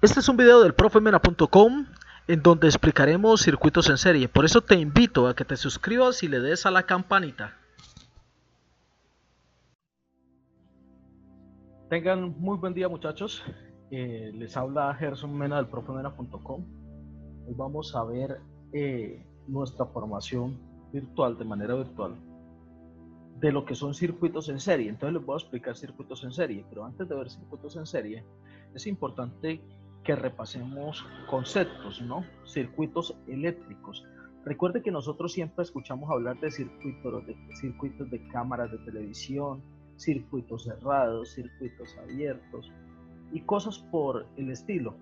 Este es un video del profemena.com en donde explicaremos circuitos en serie. Por eso te invito a que te suscribas y le des a la campanita. Tengan muy buen día, muchachos. Les habla Gerson Mena del profemena.com. Hoy vamos a ver nuestra formación virtual, de manera virtual, de lo que son circuitos en serie. Entonces les voy a explicar circuitos en serie, pero antes de ver circuitos en serie es importante que repasemos conceptos, ¿no? Circuitos eléctricos. Recuerde que nosotros siempre escuchamos hablar de circuitos de cámaras de televisión, circuitos cerrados, circuitos abiertos y cosas por el estilo.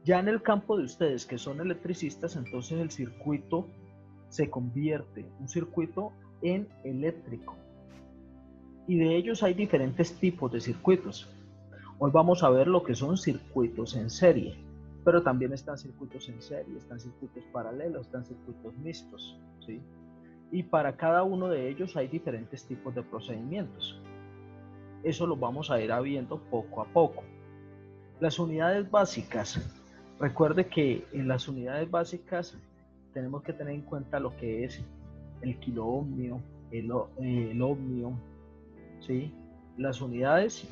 Ya en el campo de ustedes que son electricistas, entonces el circuito se convierte un circuito en eléctrico. Y de ellos hay diferentes tipos de circuitos. Hoy vamos a ver lo que son circuitos en serie, pero también están circuitos en serie, están circuitos paralelos, están circuitos mixtos, ¿sí? Y para cada uno de ellos hay diferentes tipos de procedimientos. Eso lo vamos a ir viendo poco a poco. Las unidades básicas. Recuerde que en las unidades básicas tenemos que tener en cuenta lo que es el kiloohmio, el ohmio, ¿sí? Las unidades,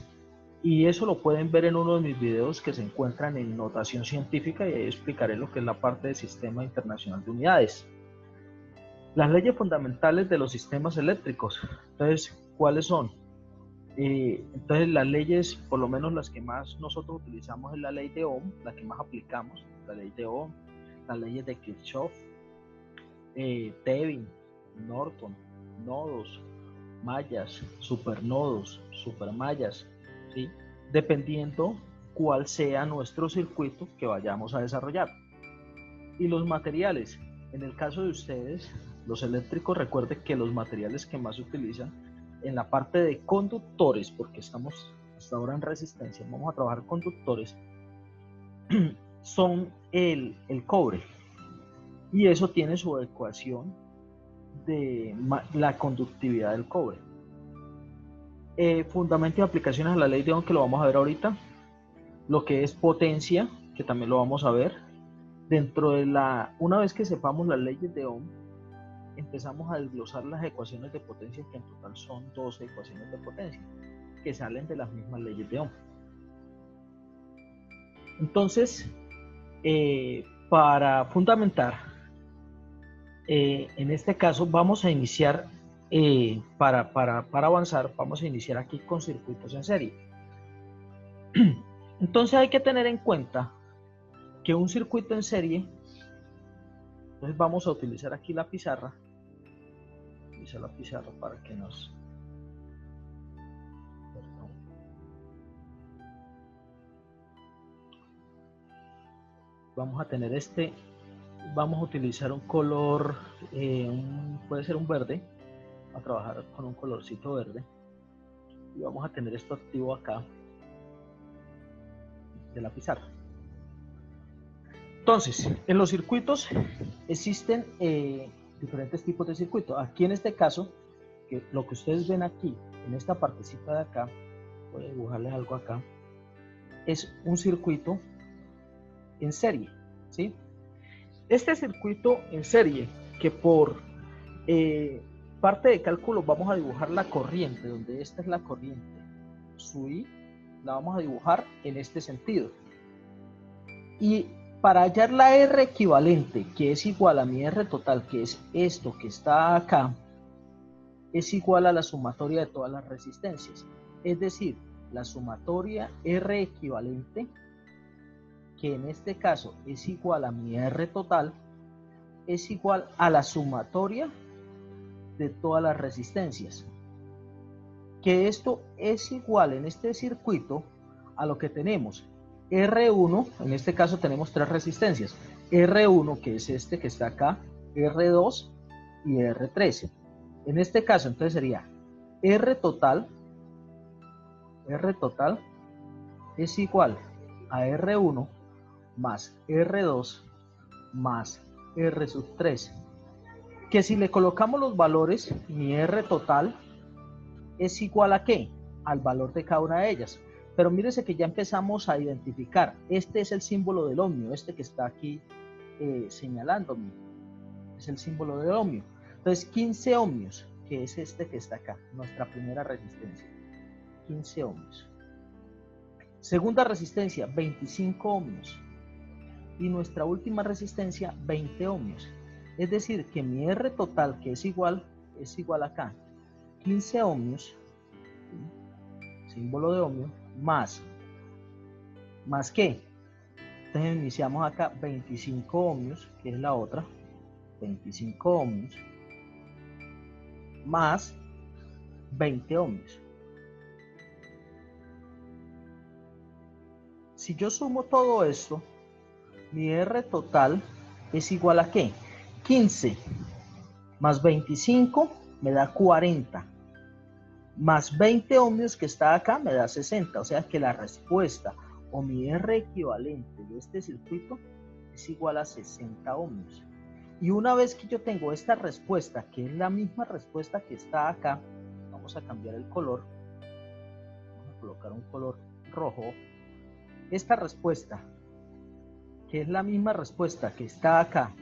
y eso lo pueden ver en uno de mis videos que se encuentran en notación científica, y ahí explicaré lo que es la parte del Sistema Internacional de Unidades. Las leyes fundamentales de los sistemas eléctricos. Entonces, ¿cuáles son? Entonces las leyes, por lo menos las que más nosotros utilizamos, es la ley de Ohm, la que más aplicamos, la ley de Ohm, las leyes de Kirchhoff, Thevin, Norton, nodos, mallas, supernodos, supermallas, ¿sí? Dependiendo cuál sea nuestro circuito que vayamos a desarrollar. Y los materiales, en el caso de ustedes, los eléctricos, recuerden que los materiales que más se utilizan en la parte de conductores, porque estamos hasta ahora en resistencia, vamos a trabajar conductores, son el cobre, y eso tiene su ecuación de la conductividad del cobre. Fundamentos y aplicaciones a la ley de Ohm, que lo vamos a ver ahorita, lo que es potencia, que también lo vamos a ver. Dentro de una vez que sepamos las leyes de Ohm, empezamos a desglosar las ecuaciones de potencia, que en total son 12 ecuaciones de potencia, que salen de las mismas leyes de Ohm. Entonces, para fundamentar, en este caso vamos a iniciar, para avanzar, vamos a iniciar aquí con circuitos en serie. Entonces hay que tener en cuenta que un circuito en serie, entonces vamos a utilizar aquí la pizarra, para que nos... Vamos a tener vamos a utilizar un color, puede ser un verde, a trabajar con un colorcito verde, y vamos a tener esto activo acá de la pizarra. Entonces, en los circuitos existen diferentes tipos de circuitos. Aquí en este caso, que lo que ustedes ven aquí, en esta partecita de acá, voy a dibujarles algo acá, es un circuito en serie, ¿sí? Este circuito en serie, que por parte de cálculo vamos a dibujar la corriente, donde esta es la corriente, su I, la vamos a dibujar en este sentido. Y para hallar la R equivalente, que es igual a mi R total, que es esto que está acá, es igual a la sumatoria de todas las resistencias. Es decir, la sumatoria R equivalente, que en este caso es igual a mi R total, es igual a la sumatoria de todas las resistencias. Que esto es igual en este circuito a lo que tenemos. R1, en este caso tenemos tres resistencias. R1, que es este que está acá, R2 y R13. En este caso entonces sería R total es igual a R1 más R2 más R sub 3, que si le colocamos los valores, mi R total es igual a ¿qué? Al valor de cada una de ellas. Pero mírese que ya empezamos a identificar. Este es el símbolo del ohmio, este que está aquí señalándome. Es el símbolo del ohmio. Entonces 15 ohmios, que es este que está acá, nuestra primera resistencia. 15 ohmios. Segunda resistencia, 25 ohmios. Y nuestra última resistencia, 20 ohmios. Es decir, que mi R total, que es igual acá, 15 ohmios, símbolo de ohmio, más ¿qué? Entonces iniciamos acá 25 ohmios, que es la otra, 25 ohmios, más 20 ohmios. Si yo sumo todo esto, mi R total es igual a ¿qué? 15 más 25 me da 40. Más 20 ohmios que está acá me da 60. O sea que la respuesta o mi R equivalente de este circuito es igual a 60 ohmios. Y una vez que yo tengo esta respuesta, que es la misma respuesta que está acá, vamos a cambiar el color. Vamos a colocar un color rojo. Esta respuesta, que es la misma respuesta que está acá,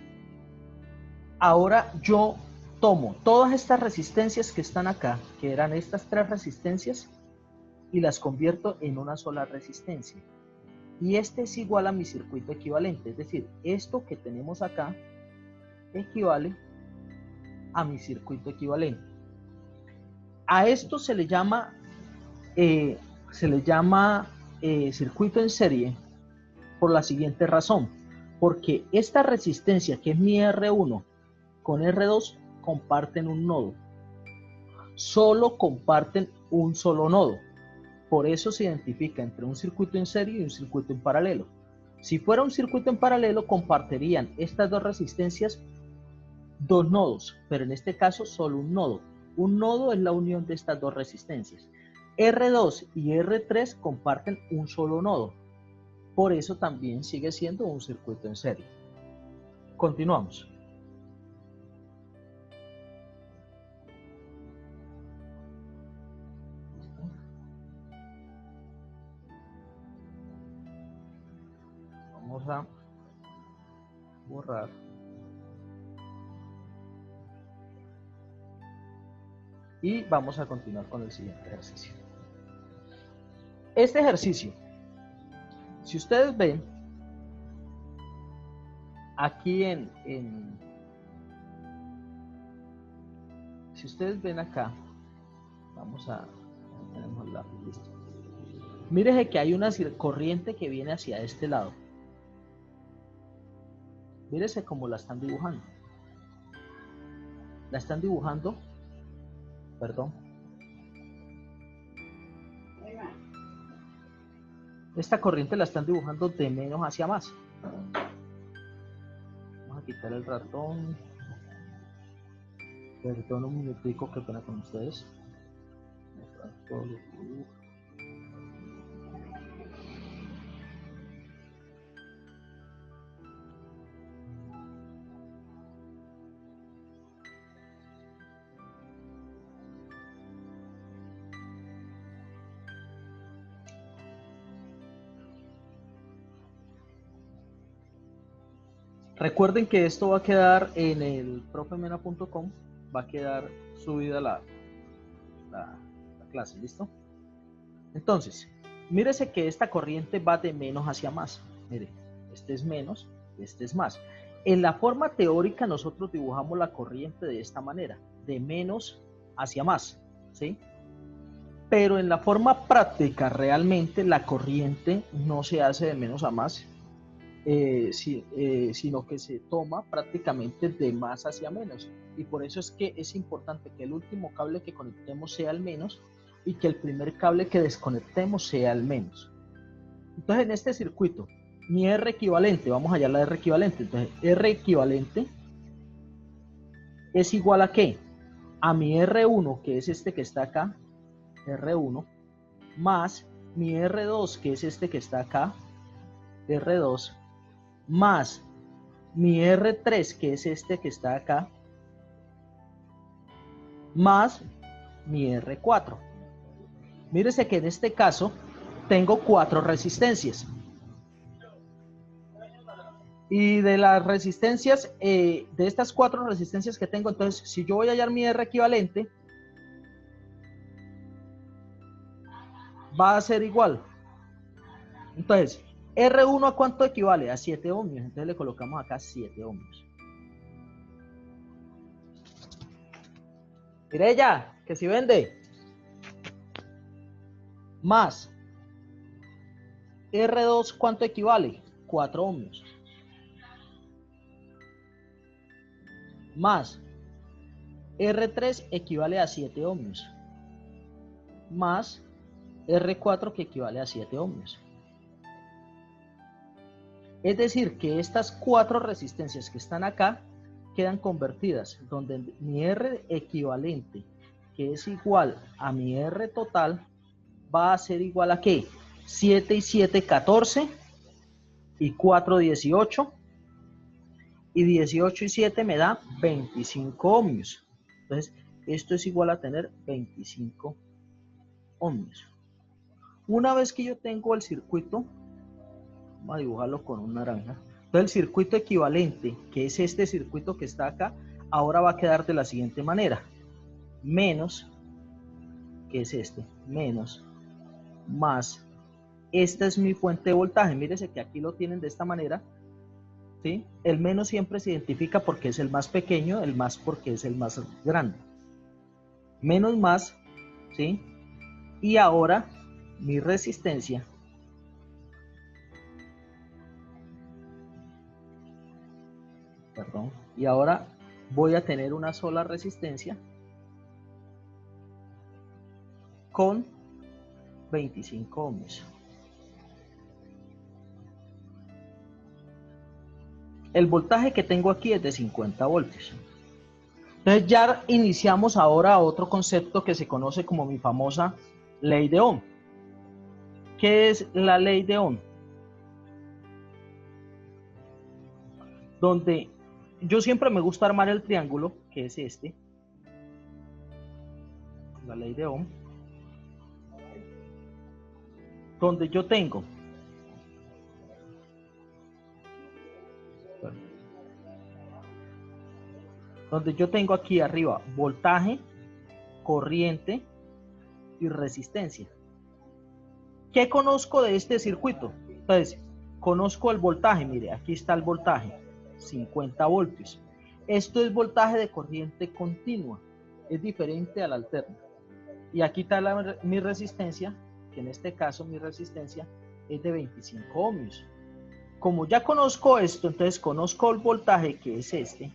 ahora yo tomo todas estas resistencias que están acá, que eran estas tres resistencias, y las convierto en una sola resistencia. Y este es igual a mi circuito equivalente, es decir, esto que tenemos acá equivale a mi circuito equivalente. A esto se le llama circuito en serie por la siguiente razón, porque esta resistencia que es mi R1 con R2 comparten un nodo, solo comparten un solo nodo. Por eso se identifica entre un circuito en serie y un circuito en paralelo. Si fuera un circuito en paralelo, compartirían estas dos resistencias dos nodos, pero en este caso solo un nodo. Un nodo es la unión de estas dos resistencias. R2 y R3 comparten un solo nodo. Por eso también sigue siendo un circuito en serie. Continuamos. Vamos a borrar. Y vamos a continuar con el siguiente ejercicio. Este ejercicio, si ustedes ven, aquí si ustedes ven acá, tenemos el lápiz listo. Mírese que hay una corriente que viene hacia este lado. Mírese cómo la están dibujando. La están dibujando, perdón. Esta corriente la están dibujando de menos hacia más. Vamos a quitar el ratón. Perdón un minutico, qué pena con ustedes. Recuerden que esto va a quedar en el profemena.com, va a quedar subida la clase, ¿listo? Entonces, mírese que esta corriente va de menos hacia más. Mire, este es menos, este es más. En la forma teórica nosotros dibujamos la corriente de esta manera, de menos hacia más, ¿sí? Pero en la forma práctica realmente la corriente no se hace de menos a más, sino que se toma prácticamente de más hacia menos, y por eso es que es importante que el último cable que conectemos sea el menos y que el primer cable que desconectemos sea el menos. Entonces en este circuito mi R equivalente, vamos a hallar la R equivalente, entonces R equivalente es igual a ¿qué? A mi R1, que es este que está acá, R1, más mi R2, que es este que está acá, R2, más mi R3, que es este que está acá, más mi R4. Mírese que en este caso tengo 4 resistencias. Y de las resistencias, de estas 4 resistencias que tengo, entonces, si yo voy a hallar mi R equivalente, va a ser igual. Entonces, R1 ¿a cuánto equivale? A 7 ohmios. Entonces le colocamos acá 7 ohmios. Mire ya, que si vende. Más R2 ¿cuánto equivale? 4 ohmios. Más R3 equivale a 7 ohmios. Más R4 que equivale a 7 ohmios. Es decir, que estas 4 resistencias que están acá quedan convertidas, donde mi R equivalente, que es igual a mi R total, va a ser igual a ¿qué? 7 y 7, 14, y 4, 18, y 18 y 7 me da 25 ohmios. Entonces, esto es igual a tener 25 ohmios. Una vez que yo tengo el circuito, vamos a dibujarlo con un naranja. Entonces el circuito equivalente, que es este circuito que está acá, ahora va a quedar de la siguiente manera. Menos, que es este, menos, más, esta es mi fuente de voltaje. Mírese que aquí lo tienen de esta manera, ¿sí? El menos siempre se identifica porque es el más pequeño, el más porque es el más grande. Menos más, ¿sí? Y ahora mi resistencia y ahora voy a tener una sola resistencia con 25 ohmios. El voltaje que tengo aquí es de 50 voltios. Entonces ya iniciamos ahora otro concepto que se conoce como mi famosa ley de Ohm. ¿Qué es la ley de Ohm? Donde yo siempre me gusta armar el triángulo, que es este, la ley de Ohm, donde yo tengo aquí arriba voltaje, corriente y resistencia. ¿Qué conozco de este circuito? Entonces, conozco el voltaje, mire, aquí está el voltaje, 50 voltios. Esto es voltaje de corriente continua, es diferente al alterno. Y aquí está mi resistencia, que en este caso mi resistencia es de 25 ohmios. Como ya conozco esto, entonces conozco el voltaje, que es este,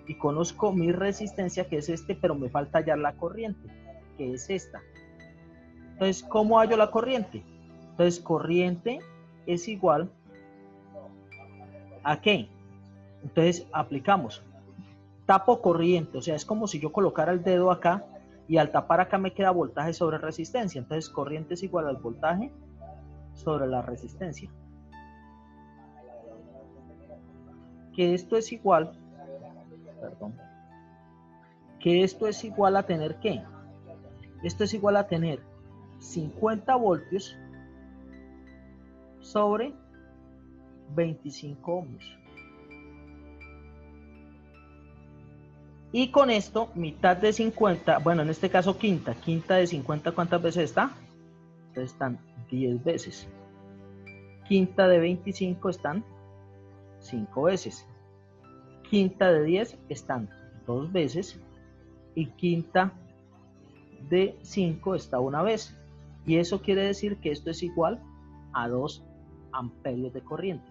y conozco mi resistencia, que es este, pero me falta hallar la corriente, que es esta. Entonces, ¿cómo hallo la corriente? Entonces, corriente es igual ¿a qué? Entonces, aplicamos. Tapo corriente, o sea, es como si yo colocara el dedo acá y al tapar acá me queda voltaje sobre resistencia. Entonces, corriente es igual al voltaje sobre la resistencia. Que esto es igual, que esto es igual a tener ¿qué? Esto es igual a tener 50 voltios sobre 25 ohmios. Y con esto, mitad de 50, bueno, en este caso quinta de 50, ¿cuántas veces está? Entonces están 10 veces. Quinta de 25 están 5 veces. Quinta de 10 están 2 veces. Y quinta de 5 está 1 vez. Y eso quiere decir que esto es igual a 2 amperios de corriente.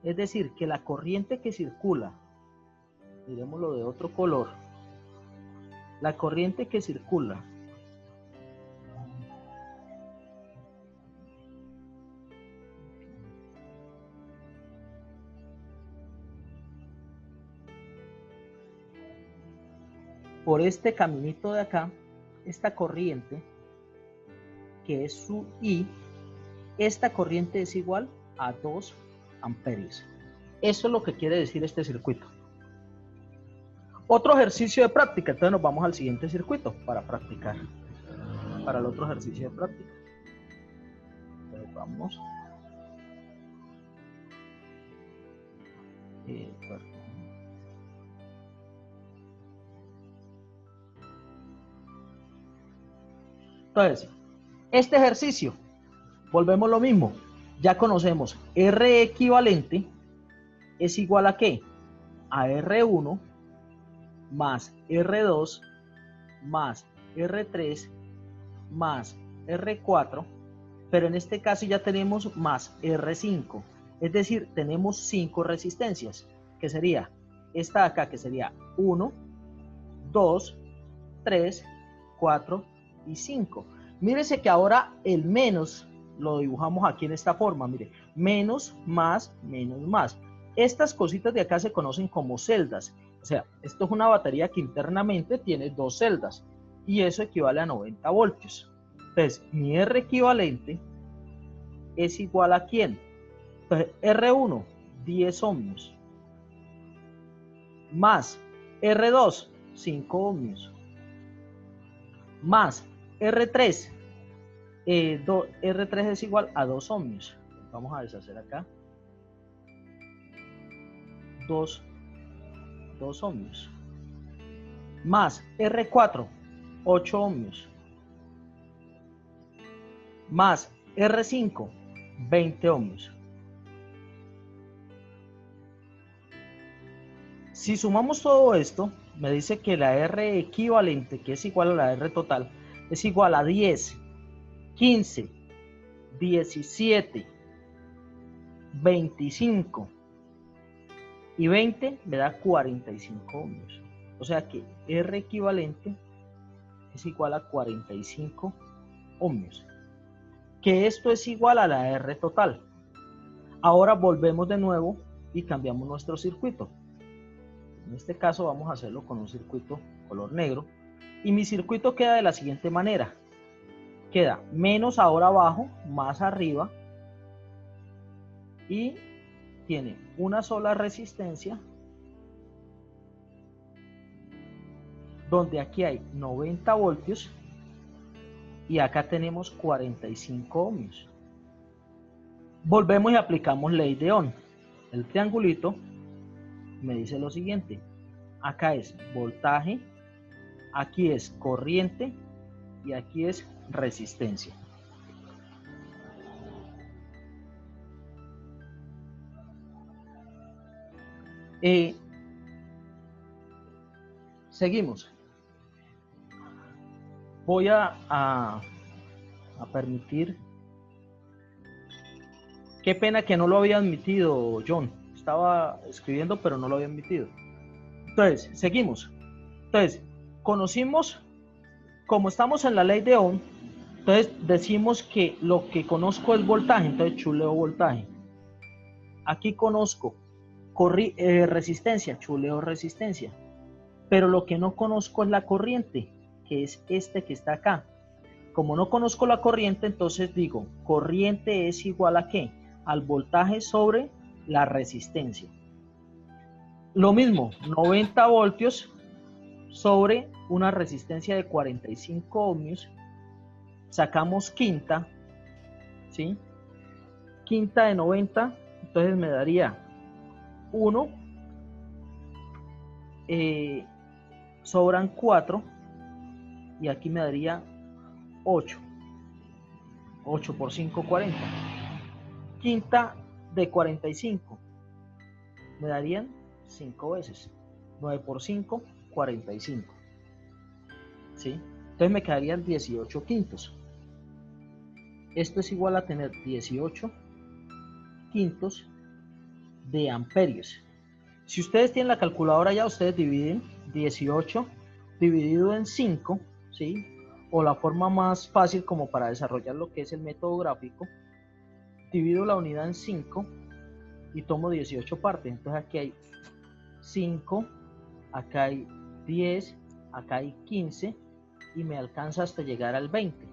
Es decir, que la corriente que circula, miremoslo de otro color, la corriente que circula por este caminito de acá, esta corriente, que es su I, esta corriente es igual a 2 amperios. Eso es lo que quiere decir este circuito. Otro ejercicio de práctica, entonces nos vamos al siguiente circuito para practicar, para el otro ejercicio de práctica. Vamos. Entonces, este ejercicio, volvemos lo mismo. Ya conocemos R equivalente es igual a ¿qué? A R1 más R2 más R3 más R4, pero en este caso ya tenemos más R5, es decir, tenemos 5 resistencias, que sería esta de acá, que sería 1, 2, 3, 4 y 5. Mírese que ahora el menos lo dibujamos aquí en esta forma, mire, menos, más, menos, más. Estas cositas de acá se conocen como celdas, o sea, esto es una batería que internamente tiene 2 celdas, y eso equivale a 90 voltios. Entonces, mi R equivalente es igual a ¿quién? Entonces, R1, 10 ohmios, más R2, 5 ohmios, más R3, R3 es igual a 2 ohmios. Vamos a deshacer acá. 2 ohmios. Más R4, 8 ohmios. Más R5, 20 ohmios. Si sumamos todo esto, me dice que la R equivalente, que es igual a la R total, es igual a 10, 15, 17, 25 y 20 me da 45 ohmios. O sea que R equivalente es igual a 45 ohmios. Que esto es igual a la R total. Ahora volvemos de nuevo y cambiamos nuestro circuito. En este caso vamos a hacerlo con un circuito color negro. Y mi circuito queda de la siguiente manera. Queda menos ahora abajo, más arriba. Y tiene una sola resistencia. Donde aquí hay 90 voltios. Y acá tenemos 45 ohmios. Volvemos y aplicamos ley de Ohm. El triangulito me dice lo siguiente. Acá es voltaje, aquí es corriente y aquí es resistencia. Seguimos. Voy a permitir. Qué pena que no lo había admitido, John. Estaba escribiendo, pero no lo había admitido. Entonces, seguimos. Entonces, conocimos, como estamos en la ley de Ohm, entonces decimos que lo que conozco es voltaje, entonces chuleo voltaje. Aquí conozco resistencia, chuleo resistencia. Pero lo que no conozco es la corriente, que es este que está acá. Como no conozco la corriente, entonces digo, corriente es igual a ¿qué? Al voltaje sobre la resistencia. Lo mismo, 90 voltios sobre una resistencia de 45 ohmios. Sacamos quinta, ¿sí? Quinta de 90, entonces me daría 1, sobran 4, y aquí me daría 8. 8 por 5, 40. Quinta de 45. Me darían 5 veces. 9 por 5, 45. ¿Sí? Entonces me quedarían 18 quintos. Esto es igual a tener 18 quintos de amperios. Si ustedes tienen la calculadora ya, ustedes dividen 18 dividido en 5, ¿sí? O la forma más fácil como para desarrollar lo que es el método gráfico, divido la unidad en 5 y tomo 18 partes. Entonces aquí hay 5, acá hay 10, acá hay 15 y me alcanza hasta llegar al 20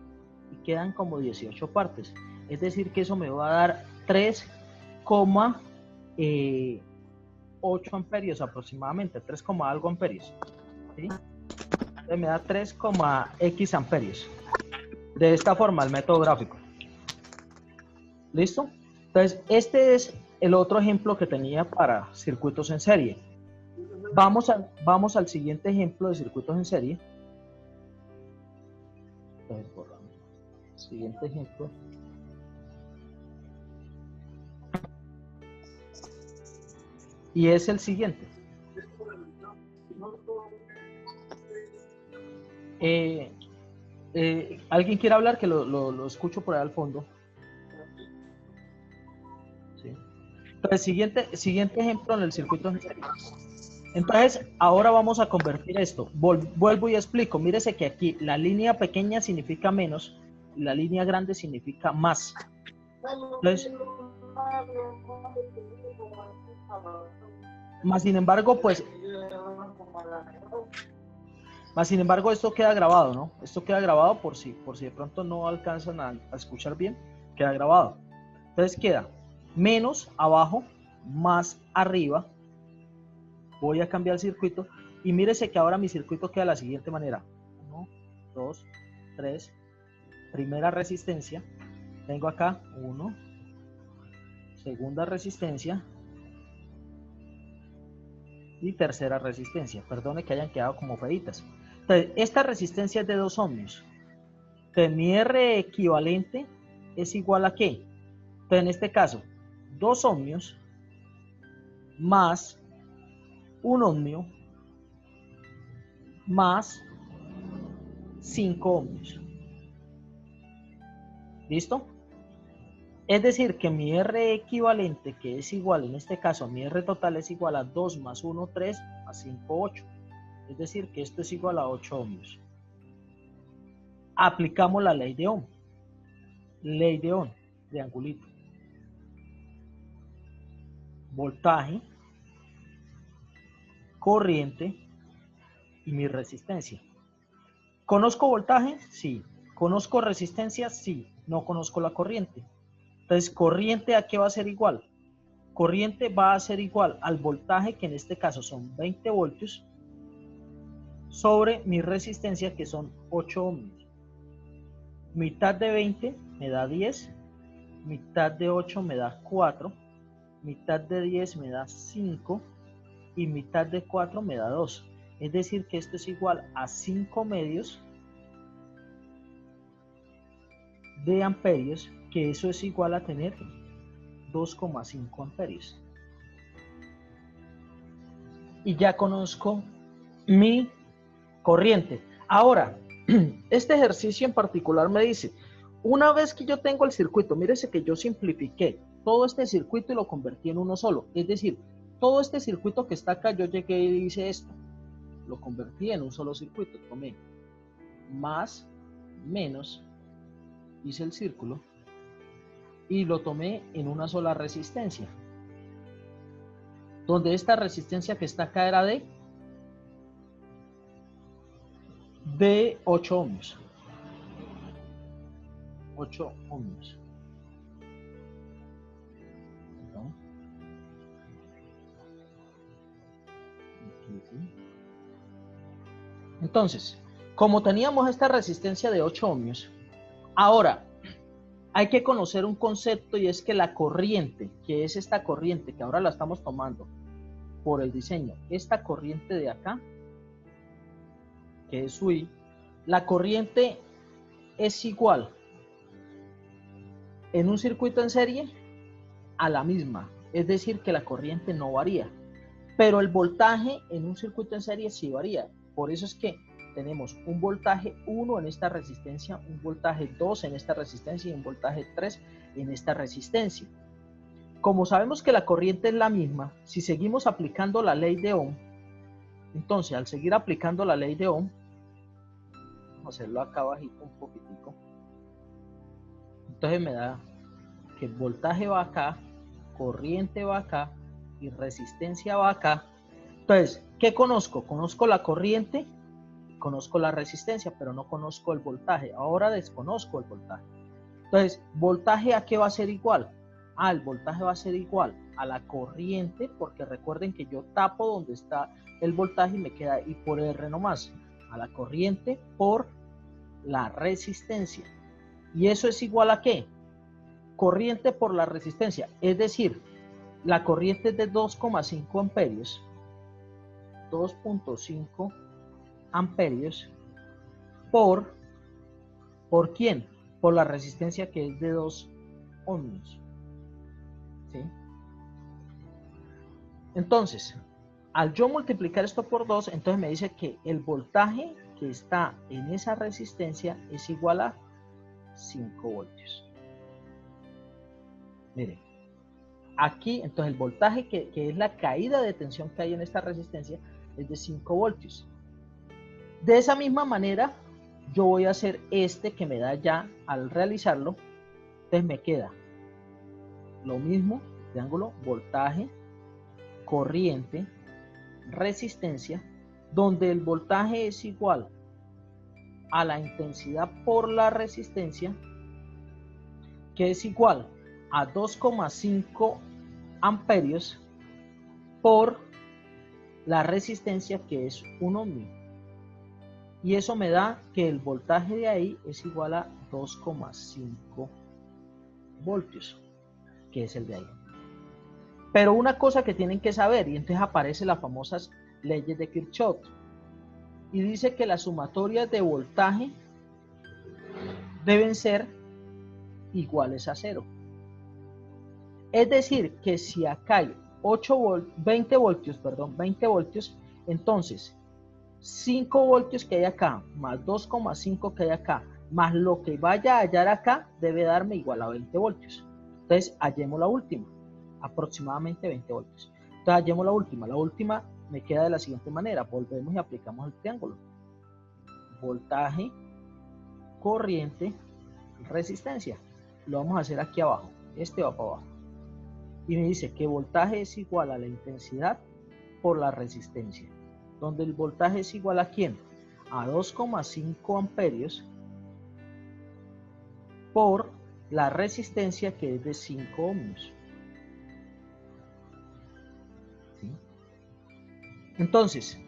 y quedan como 18 partes. Es decir que eso me va a dar 3,8 amperios aproximadamente, 3, algo amperios, ¿sí? Entonces me da 3,x amperios. De esta forma el método gráfico. ¿Listo? Entonces, este es el otro ejemplo que tenía para circuitos en serie. Vamos al siguiente ejemplo de circuitos en serie. Entonces, borramos. Siguiente ejemplo. Y es el siguiente. ¿Alguien quiere hablar? Que lo escucho por ahí al fondo. ¿Sí? Entonces, siguiente ejemplo en el circuito en serie. Entonces, ahora vamos a convertir esto. Vuelvo y explico. Mírese que aquí la línea pequeña significa menos, y la línea grande significa más. Entonces, más sin embargo, pues, esto queda grabado, ¿no? Esto queda grabado por si de pronto no alcanzan a escuchar bien, queda grabado. Entonces queda menos abajo, más arriba. Voy a cambiar el circuito y mírese que ahora mi circuito queda de la siguiente manera. 1, 2, 3, primera resistencia. Tengo acá 1, segunda resistencia y tercera resistencia. Perdone que hayan quedado como feitas. Entonces, esta resistencia es de 2 ohmios. Entonces, mi R equivalente es igual a ¿qué? Entonces, en este caso, 2 ohmios más 1 ohmio más 5 ohmios. ¿Listo? Es decir, que mi R equivalente, que es igual, en este caso, mi R total es igual a 2 más 1, 3, más 5, 8. Es decir, que esto es igual a 8 ohmios. Aplicamos la ley de Ohm. Ley de Ohm, triangulito. Voltaje, corriente y mi resistencia. ¿Conozco voltaje? Sí. ¿Conozco resistencia? Sí. No conozco la corriente. Entonces, ¿corriente a qué va a ser igual? Corriente va a ser igual al voltaje, que en este caso son 20 voltios, sobre mi resistencia, que son 8 ohmios. Mitad de 20 me da 10, mitad de 8 me da 4, mitad de 10 me da 5 y mitad de 4 me da 2. Es decir, que esto es igual a 5 medios de amperios, que eso es igual a tener 2,5 amperios. Y ya conozco mi corriente. Ahora, este ejercicio en particular me dice, una vez que yo tengo el circuito, mírese que yo simplifiqué todo este circuito y lo convertí en uno solo. Es decir, todo este circuito que está acá, yo llegué y hice esto. Lo convertí en un solo circuito. Tomé más, menos, hice el círculo y lo tomé en una sola resistencia. Donde esta resistencia que está acá era de 8 ohmios. 8 ohmios. ¿No? Entonces, como teníamos esta resistencia de 8 ohmios, ahora hay que conocer un concepto, y es que la corriente, que es esta corriente que ahora la estamos tomando por el diseño, esta corriente de acá, que es su I, la corriente es igual en un circuito en serie a la misma, es decir, que la corriente no varía, pero el voltaje en un circuito en serie sí varía. Por eso es que tenemos un voltaje 1 en esta resistencia, un voltaje 2 en esta resistencia y un voltaje 3 en esta resistencia. Como sabemos que la corriente es la misma, si seguimos aplicando la ley de Ohm, entonces al seguir aplicando la ley de Ohm, vamos a hacerlo acá abajito un poquitico, entonces me da que el voltaje va acá, corriente va acá y resistencia va acá. Entonces, ¿qué conozco? Conozco la corriente, conozco la resistencia, pero no conozco el voltaje. Ahora desconozco el voltaje. Entonces, ¿voltaje a qué va a ser igual? El voltaje va a ser igual a la corriente, porque recuerden que yo tapo donde está el voltaje y me queda I por R nomás. A la corriente por la resistencia. ¿Y eso es igual a qué? corriente por la resistencia, es decir, la corriente es de 2,5 amperios, 2.5 amperios ¿por quién? Por la resistencia que es de 2 ohmios. ¿Sí? Entonces, al yo multiplicar esto por 2, entonces me dice que el voltaje que está en esa resistencia es igual a 5 voltios. Miren, aquí entonces el voltaje que es la caída de tensión que hay en esta resistencia es de 5 voltios. De esa misma manera, yo voy a hacer este que me da ya al realizarlo. Entonces me queda lo mismo, triángulo, voltaje, corriente, resistencia, donde el voltaje es igual a la intensidad por la resistencia, que es igual a 2,5 amperios por la resistencia, que es 1 ohmio. Y eso me da que el voltaje de ahí es igual a 2,5 voltios, que es el de ahí. Pero una cosa que tienen que saber, y entonces aparecen las famosas leyes de Kirchhoff, y dice que las sumatorias de voltaje deben ser iguales a 0. Es decir, que si acá hay 20 voltios, entonces 5 voltios que hay acá, más 2,5 que hay acá, más lo que vaya a hallar acá, debe darme igual a 20 voltios. Entonces, hallemos la última, aproximadamente 20 voltios. Entonces, hallemos la última me queda de la siguiente manera, volvemos y aplicamos el triángulo. Voltaje, corriente, resistencia. Lo vamos a hacer aquí abajo, este va para abajo. Y me dice que voltaje es igual a la intensidad por la resistencia, donde el voltaje es igual a ¿quién? A 2,5 amperios por la resistencia, que es de 5 ohmios. ¿Sí? Entonces,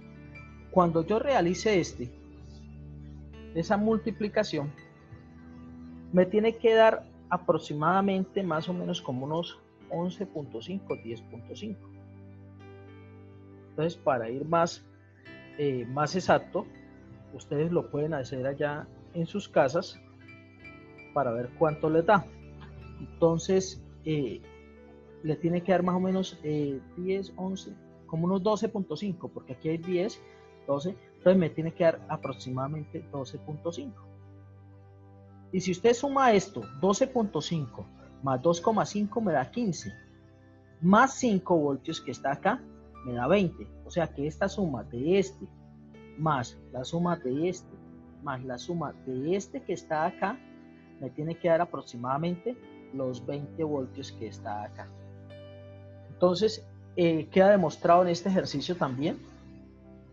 cuando yo realice esa multiplicación, me tiene que dar aproximadamente más o menos como unos 11.5, 10.5. Entonces, para ir más exacto, ustedes lo pueden hacer allá en sus casas para ver cuánto les da. Entonces, le tiene que dar más o menos 10, 11, como unos 12.5, porque aquí hay 10, 12, entonces me tiene que dar aproximadamente 12.5. Y si usted suma esto, 12.5 más 2,5 me da 15, más 5 voltios que está acá, me da 20. O sea que esta suma de este, más la suma de este, más la suma de este que está acá, me tiene que dar aproximadamente los 20 voltios que está acá. Entonces, queda demostrado en este ejercicio también,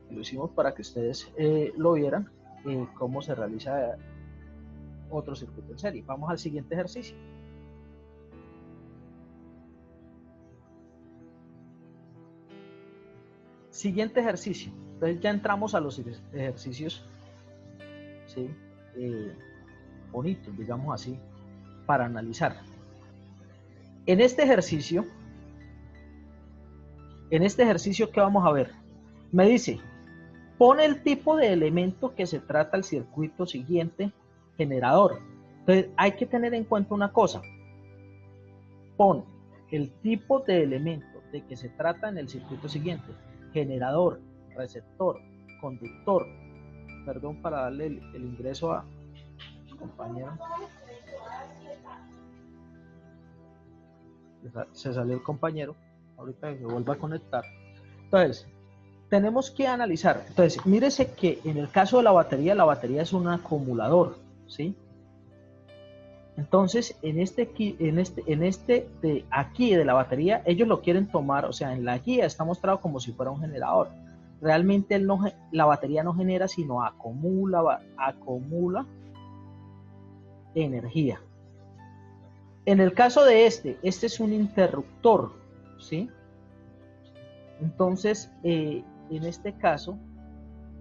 lo hicimos para que ustedes lo vieran, cómo se realiza otro circuito en serie. Vamos al siguiente ejercicio. Siguiente ejercicio. Entonces ya entramos a los ejercicios, ¿sí? Bonitos, digamos así, para analizar. En este ejercicio, ¿qué vamos a ver? Me dice, pone el tipo de elemento que se trata el circuito siguiente, generador. Entonces hay que tener en cuenta una cosa. Pon el tipo de elemento de que se trata en el circuito siguiente: generador, receptor, conductor. Perdón, para darle el ingreso a compañero. Se salió el compañero, ahorita se vuelve a conectar. Entonces, tenemos que analizar. Entonces, mírese que en el caso de la batería es un acumulador, ¿sí? Entonces, en este de aquí de la batería, ellos lo quieren tomar, o sea, en la guía está mostrado como si fuera un generador. Realmente la batería no genera, sino acumula energía. En el caso de este es un interruptor, ¿sí? Entonces, en este caso,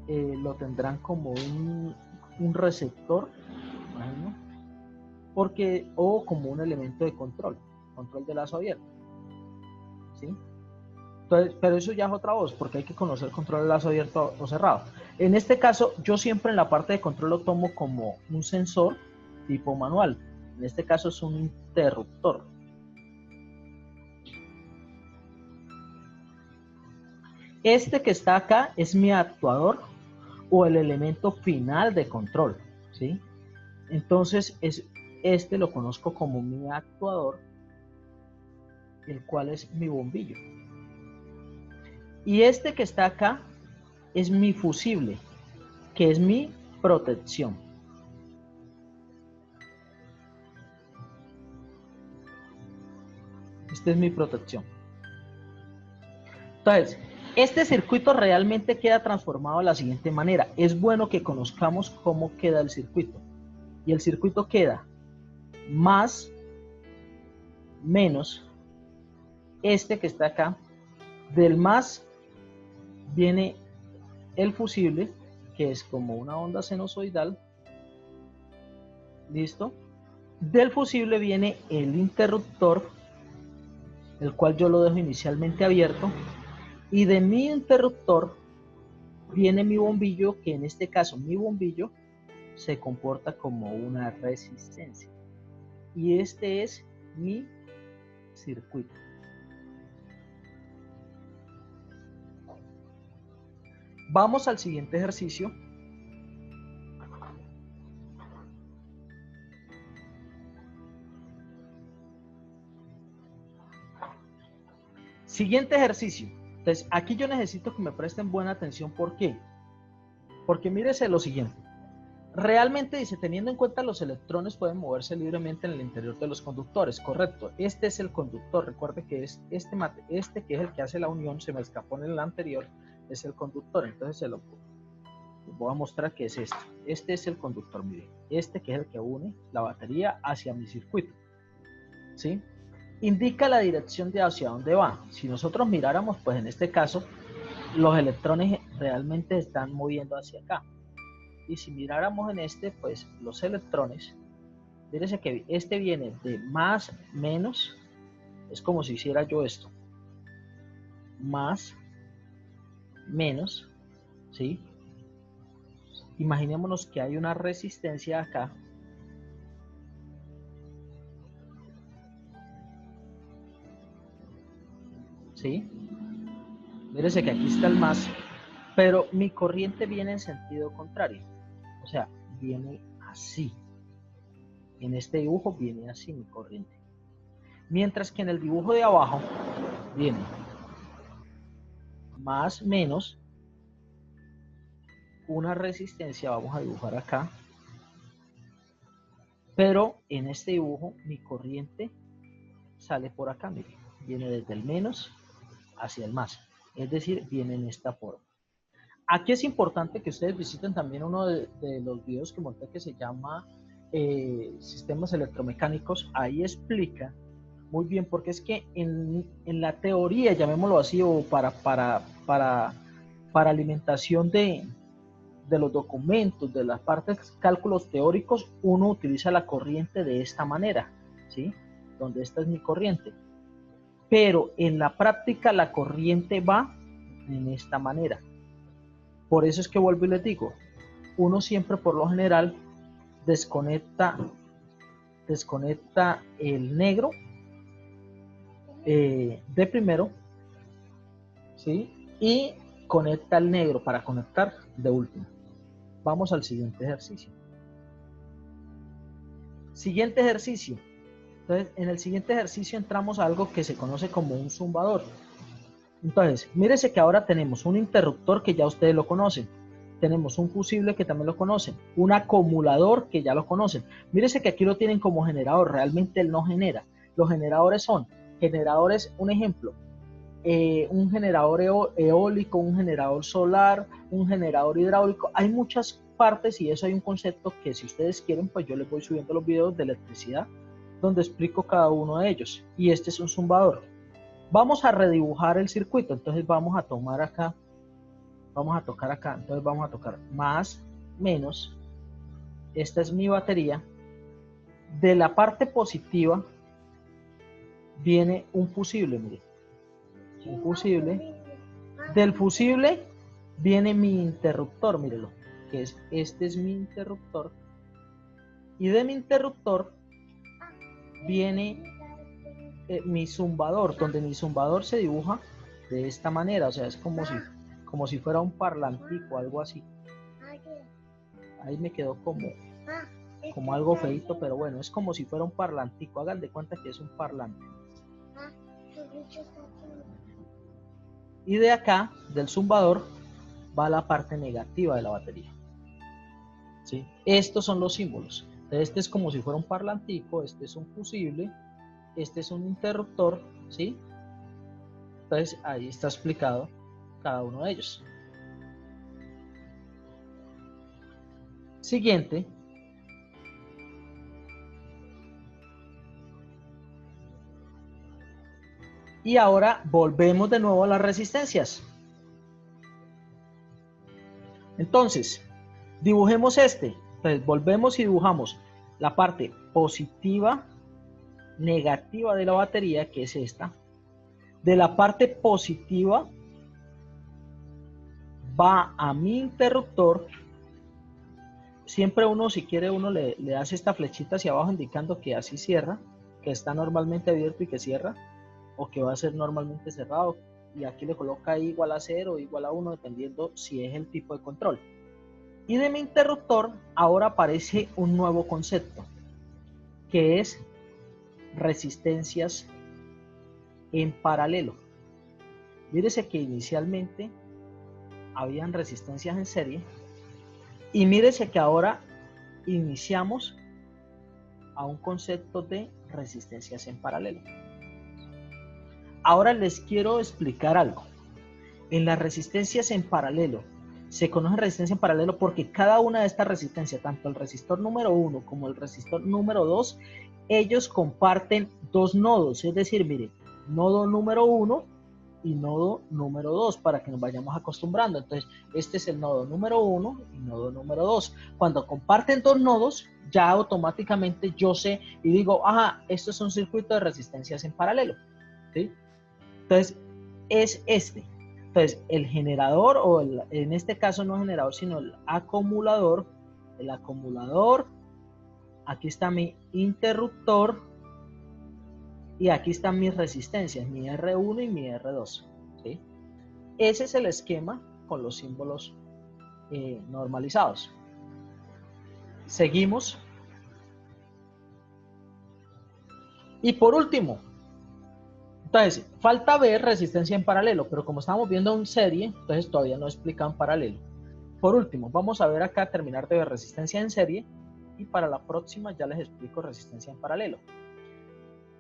lo tendrán como un receptor, ¿no? o como un elemento de control de lazo abierto, ¿sí? Entonces, pero eso ya es otra voz, porque hay que conocer control de lazo abierto o cerrado. En este caso, yo siempre en la parte de control lo tomo como un sensor tipo manual. En este caso es un interruptor. Este que está acá es mi actuador o el elemento final de control, ¿sí? Entonces, este lo conozco como mi actuador, el cual es mi bombillo. Y este que está acá es mi fusible, que es mi protección. Esta es mi protección. Entonces, este circuito realmente queda transformado de la siguiente manera. Es bueno que conozcamos cómo queda el circuito. Y el circuito queda más, menos, este que está acá. Del más viene el fusible, que es como una onda sinusoidal. ¿Listo? Del fusible viene el interruptor, el cual yo lo dejo inicialmente abierto. Y de mi interruptor viene mi bombillo, que en este caso mi bombillo se comporta como una resistencia. Y este es mi circuito. Vamos al siguiente ejercicio. Siguiente ejercicio. Entonces, aquí yo necesito que me presten buena atención. ¿Por qué? Porque mírese lo siguiente. Realmente dice, teniendo en cuenta los electrones pueden moverse libremente en el interior de los conductores. Correcto. Este es el conductor. Recuerde que es este que es el que hace la unión. Se me escapó en el anterior. Es el conductor. Entonces se lo voy a mostrar que es este. Este es el conductor, mire. Este que es el que une la batería hacia mi circuito. ¿Sí? Indica la dirección de hacia dónde va. Si nosotros miráramos, pues en este caso, los electrones realmente están moviendo hacia acá. Y si miráramos en este, pues los electrones, fíjense que este viene de más, menos, es como si hiciera yo esto. Más, menos, ¿sí? Imaginémonos que hay una resistencia acá. ¿Sí? Fíjense que aquí está el más, pero mi corriente viene en sentido contrario. O sea, viene así. En este dibujo viene así mi corriente. Mientras que en el dibujo de abajo viene más, menos, una resistencia, vamos a dibujar acá. Pero en este dibujo mi corriente sale por acá, mire, viene desde el menos hacia el más. Es decir, viene en esta forma. Aquí es importante que ustedes visiten también uno de los videos que monté que se llama Sistemas Electromecánicos. Ahí explica muy bien, porque es que en la teoría, llamémoslo así, o para alimentación de los documentos, de las partes cálculos teóricos, uno utiliza la corriente de esta manera, ¿sí? Donde esta es mi corriente. Pero en la práctica la corriente va en esta manera. Por eso es que vuelvo y les digo, uno siempre por lo general desconecta el negro de primero, ¿sí? Y conecta el negro para conectar de último. Vamos al siguiente ejercicio. Siguiente ejercicio. Entonces, en el siguiente ejercicio entramos a algo que se conoce como un zumbador. Entonces, mírese que ahora tenemos un interruptor que ya ustedes lo conocen. Tenemos un fusible que también lo conocen. Un acumulador que ya lo conocen. Mírese que aquí lo tienen como generador. Realmente él no genera. Los generadores son generadores, un ejemplo, un generador eólico, un generador solar, un generador hidráulico. Hay muchas partes y eso hay un concepto que si ustedes quieren, pues yo les voy subiendo los videos de electricidad donde explico cada uno de ellos. Y este es un zumbador. Vamos a redibujar el circuito, entonces vamos a tomar acá, vamos a tocar acá, entonces vamos a tocar más, menos, esta es mi batería, De la parte positiva viene un fusible, mire. Un fusible. Del fusible viene mi interruptor, mírelo, que es, este es mi interruptor. Y de mi interruptor viene mi zumbador, donde mi zumbador se dibuja de esta manera, o sea, es como si fuera un parlantico, algo así. Ahí me quedó como algo feito, pero bueno, es como si fuera un parlantico. Hagan de cuenta que es un parlante. Y de acá, del zumbador, va la parte negativa de la batería. ¿Sí? Estos son los símbolos. Este es como si fuera un parlantico, este es un fusible, este es un interruptor, ¿sí? Entonces ahí está explicado cada uno de ellos. Siguiente. Y ahora volvemos de nuevo a las resistencias. Entonces, dibujemos este. Entonces, volvemos y dibujamos la parte positiva, negativa de la batería, que es esta. De la parte positiva va a mi interruptor. Siempre uno, si quiere, uno le hace esta flechita hacia abajo indicando que así cierra, que está normalmente abierto y que cierra, o que va a ser normalmente cerrado. Y aquí le coloca ahí igual a 0 o igual a 1, dependiendo si es el tipo de control. Y de mi interruptor ahora aparece un nuevo concepto, que es resistencias en paralelo. Mírese que inicialmente habían resistencias en serie, y mírese que ahora iniciamos a un concepto de resistencias en paralelo. Ahora les quiero explicar algo. En las resistencias en paralelo, se conoce resistencia en paralelo porque cada una de estas resistencias, tanto el resistor número 1 como el resistor número 2, ellos comparten dos nodos. Es decir, miren, nodo número 1 y nodo número 2, para que nos vayamos acostumbrando. Entonces, este es el nodo número 1 y nodo número 2. Cuando comparten dos nodos, ya automáticamente yo sé y digo, ajá, esto es un circuito de resistencias en paralelo, ¿sí? Entonces, es este. Entonces, el generador, o en este caso no generador, sino el acumulador, aquí está mi interruptor, y aquí están mis resistencias, mi R1 y mi R2. ¿Sí? Ese es el esquema con los símbolos normalizados. Seguimos. Y por último, entonces, falta ver resistencia en paralelo, pero como estamos viendo en serie, entonces todavía no explica en paralelo. Por último, vamos a ver acá, terminar de ver resistencia en serie, y para la próxima ya les explico resistencia en paralelo.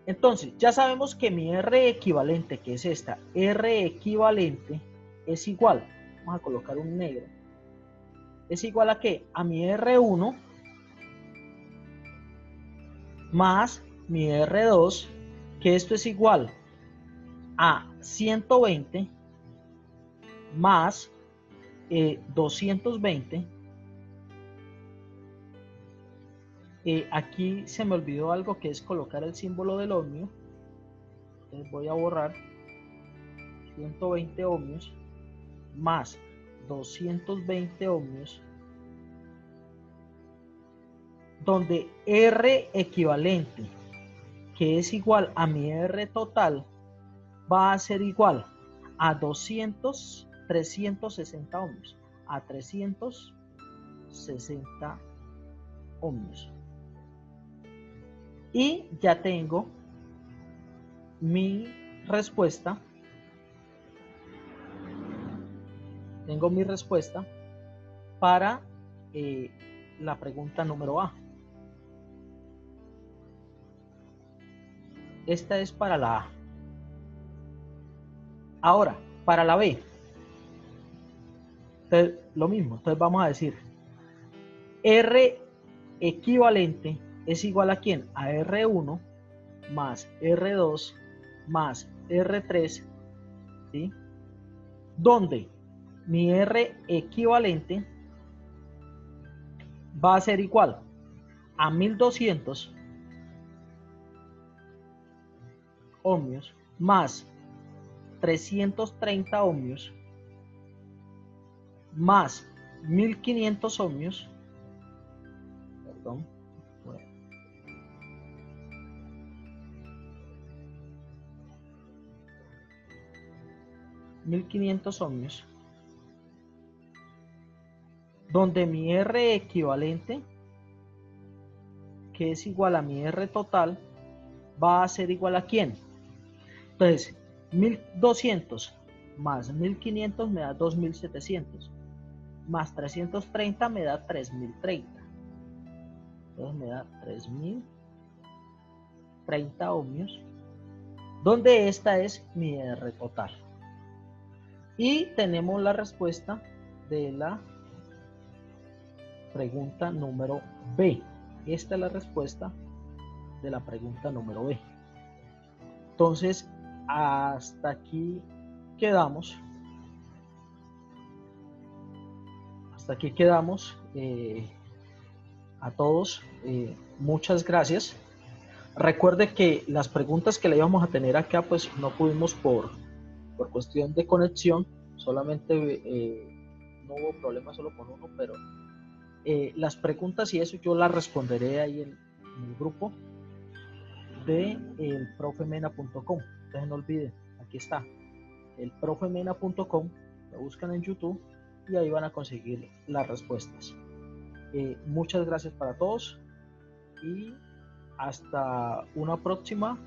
Entonces, ya sabemos que mi R equivalente, que es esta, R equivalente es igual, vamos a colocar un negro, es igual a ¿qué? A mi R1 más mi R2, que esto es igual a 120 más 220. Aquí se me olvidó algo, que es colocar el símbolo del ohmio. Entonces voy a borrar 120 ohmios más 220 ohmios, donde R equivalente, que es igual a mi R total, va a ser igual a 360 ohmios, a 360 ohmios. Y ya tengo mi respuesta. Tengo mi respuesta para la pregunta número A. Esta es para la A. Ahora, para la B. Entonces, lo mismo. Entonces vamos a decir, R equivalente es igual a ¿quién? A R1 más R2 más R3, ¿sí? Donde mi R equivalente va a ser igual a 1200 ohmios más 330 ohmios más 1500 ohmios, perdón, 1500 ohmios, donde mi R equivalente, que es igual a mi R total, va a ser igual a ¿quién? Entonces, 1200 más 1500 me da 2700, más 330 me da 3030. Entonces me da 3030 ohmios, donde esta es mi R total. Y tenemos la respuesta de la pregunta número B. Esta es la respuesta de la pregunta número B. Entonces, hasta aquí quedamos. Hasta aquí quedamos. A todos, muchas gracias. Recuerde que las preguntas que le íbamos a tener acá, pues no pudimos por cuestión de conexión. Solamente no hubo problema solo con uno, pero las preguntas y eso yo las responderé ahí en el grupo de elprofemena.com. Entonces no olviden, aquí está, elprofemena.com, lo buscan en YouTube y ahí van a conseguir las respuestas. Muchas gracias para todos y hasta una próxima.